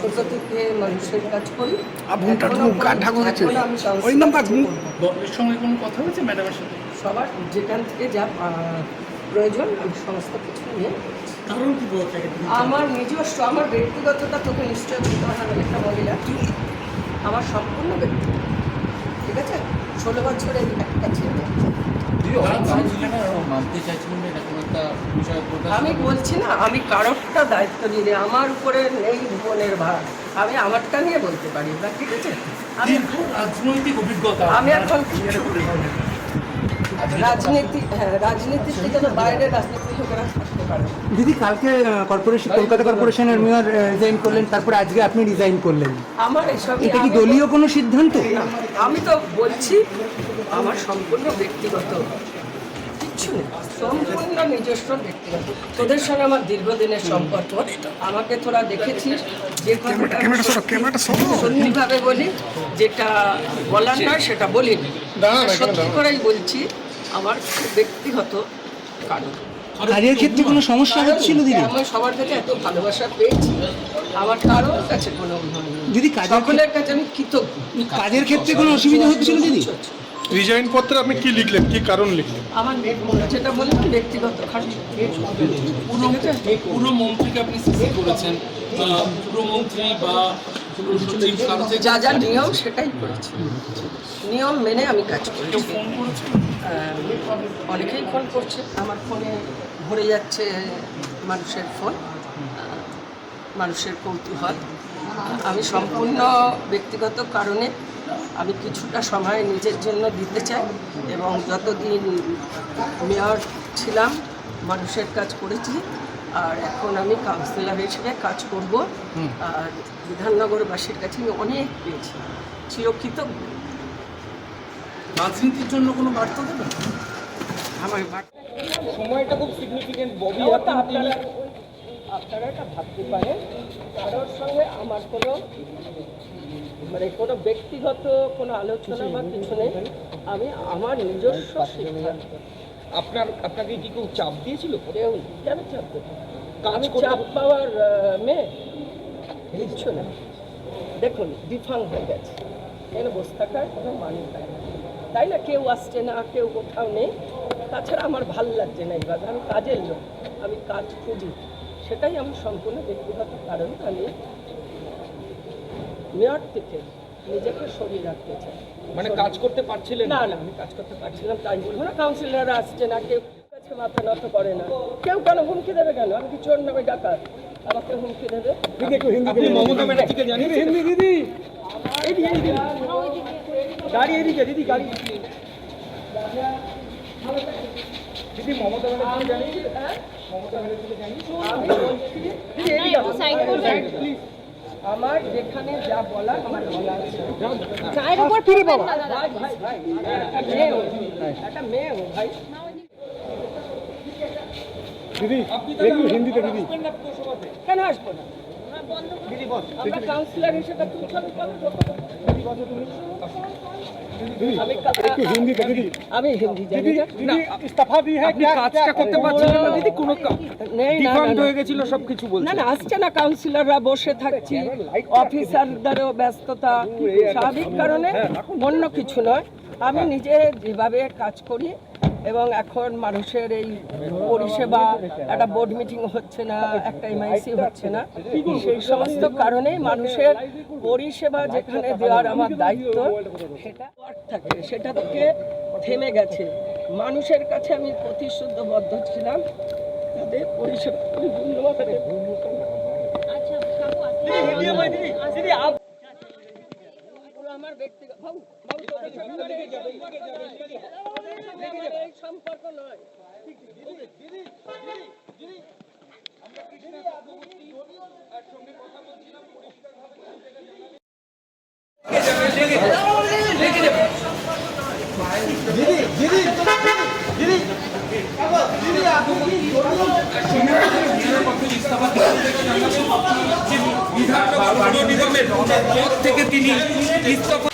ছোট থেকে মানুষের কাজ করি। এর সঙ্গে কোনো কথা হয়েছে ম্যাডামের সাথে? সবার যেখান থেকে যা প্রয়োজন আমি সমস্ত কিছু নিয়ে কারণ কি বলতে আমার নিজস্ব আমার ব্যক্তিগতটা তোকে নিশ্চয় বলতে হবে না, একটা মহিলা আমার সম্পূর্ণ ব্যক্তি, ঠিক আছে? 16 বছরের একটা ছেলে। আমি বলছি না, আমি কারোরটা দায়িত্ব নিই না, আমার উপরে নেই বোনের ভার, আমি আমারটা নিয়ে বলতে পারি না, ঠিক আছে? আমি রাজনৈতিক অভিজ্ঞতা আমি এখন রাজনীতি, হ্যাঁ, রাজনীতির থেকে বাইরে রাজনীতির লোকেরা থাকতে পারে। দিদি, কালকে কলকাতা কর্পোরেশনের মেয়র রিজাইন করলেন, তারপরে আজকে আপনি রিজাইন করলেন, আমার এসব এটা কি দলীয় কোনো সিদ্ধান্ত? আমি তো বলছি আমার সম্পূর্ণ ব্যক্তিগত কিচ্ছু নেই, সম্পূর্ণ নিজস্ব ব্যক্তিগত। তোদের সঙ্গে আমার দীর্ঘদিনের সম্পর্ক, আমাকে তোরা দেখেছিস, যে সন্ধিভাবে বলি, যেটা বলার নয় সেটা বলিনি, সত্যি করেই বলছি, আমার খুব ব্যক্তিগত কারণ। কাজের ক্ষেত্রে কোনো সমস্যা হচ্ছিল দিদি? আমি সবার থেকে এত ভালোবাসা পেয়েছি, আমার কারোর কাছে কোনো দিদি সকলের কাছে আমি কৃতজ্ঞ। কাজের ক্ষেত্রে কোনো অসুবিধা হচ্ছিল দিদি? রিজাইন পত্রে আপনি কি লিখলেন, কি কারণ লিখলেন? আমার যেটা বললাম ব্যক্তিগত কারণ। পুরমন্ত্রীকে আপনি সিসি করেছেন, পুরমন্ত্রী বা যা যা নিয়ম সেটাই করেছি, নিয়ম মেনে আমি কাজ করেছি। ফোন করেছেন? অনেকেই ফোন করছে, আমার ফোনে ভরে যাচ্ছে মানুষের ফোন, মানুষের কৌতূহল। আমি সম্পূর্ণ ব্যক্তিগত কারণে আমি কিছুটা সময় নিজের জন্য দিতে চাই, এবং যতদিন মেয়র ছিলাম মানুষের কাজ করেছি, আর এখন আমি কাউন্সিলর হিসেবে কাজ করব। আর বিধাননগরবাসীর কাছে আমি অনেক পেয়েছি, চিরকৃতজ্ঞ। রাজনীতির জন্য কোনো বার্তা দেবেন? আমার সময়টা খুব সিগনিফিকেন্ট। ববি আপনারা এটা ভাবতে পারেন, কারোর সঙ্গে আমার কোনো কোনো ব্যক্তিগত কোনো আলোচনা বা কিছু নেই, আমি আমার নিজস্ব সিদ্ধান্ত। আপনাকে কি কেউ চাপ দিয়েছিল? কেউ কেন চাপ দেবো? আমি চাপ পাওয়ার মেয়ে কিচ্ছু না। দেখুন, ডিফাং হয়ে গেছে, কেন বসে থাকার কোনো মানে নাই, তাই না? কেউ আসছে না, কেউ কোথাও নেই। তাছাড়া আমার ভাল লাগছে না, এইভাবে আমি কাজের লোক, আমি কাজ খুঁজি, সেটাই আমি সম্পূর্ণ ব্যক্তিগত কারণে আমি মেয়র থেকে নিজেকে সরিয়ে রাখতে চাই। মানে কাজ করতে পারছিলেন না? না, আমি কাজ করতে পারছিলাম, তাই বলবো না। কাউন্সিলররা আসছে না, কেউ কাছে মাথা নত করে না, কেউ কেন হুমকি দেবে? কেন আমি কি চোর নামে ডাকাত, আমাকে হুমকি দেবে? আপনি মমতা ব্যানার্জিকে জানিয়েছেন? দিদি গাড়ি এদিকে, দিদি গাড়ি, দিদি মমতা ব্যানার্জিকে জানিয়েছিলেন? মমতা ব্যানার্জিকে জানিয়েছিলেন? আমার যেখানে যা বলার আমার বলা আছে। চায়ের উপর ফিরে বাবা। একটা মেয়ে ও ভাই। দিদি একটু হিন্দিতে দিদি। কেন আসবো না? আমরা কাউন্সিলর হিসেবে একটু হিন্দিতে দিদি। আমি হিন্দি জানি না। ইস্তফা দিয়ে আপনি কাজটা করতে পারছিলেন না দিদি? কোনো নেই, না, ডিফান্ড না, হয়ে গেছিল সব কিছু বলছে। না, না, আসছে না। কাউন্সিলররা বসে থাকছি, অফিসারদেরও ব্যস্ততা, স্বাভাবিক কারণে, অন্য কিছু নয়। আমি নিজে যেভাবে কাজ করি, এবং এখন মানুষের এই পরিষেবা, একটা বোর্ড মিটিং হচ্ছে না, একটা এমআইসি হচ্ছে না, সেই সমস্ত কারণেই মানুষের পরিষেবা যেখানে দেওয়ার আমার দায়িত্ব, সেটা থাকে, সেটা থেকে থেমে গেছে। মানুষের কাছে আমি প্রতিশ্রুতিবদ্ধ ছিলাম, তাদের পরিষেবা ধন্যবাদ। আমার ব্যক্তিগত সম্পর্ক নয়। থেকে তিনি ইস্তফা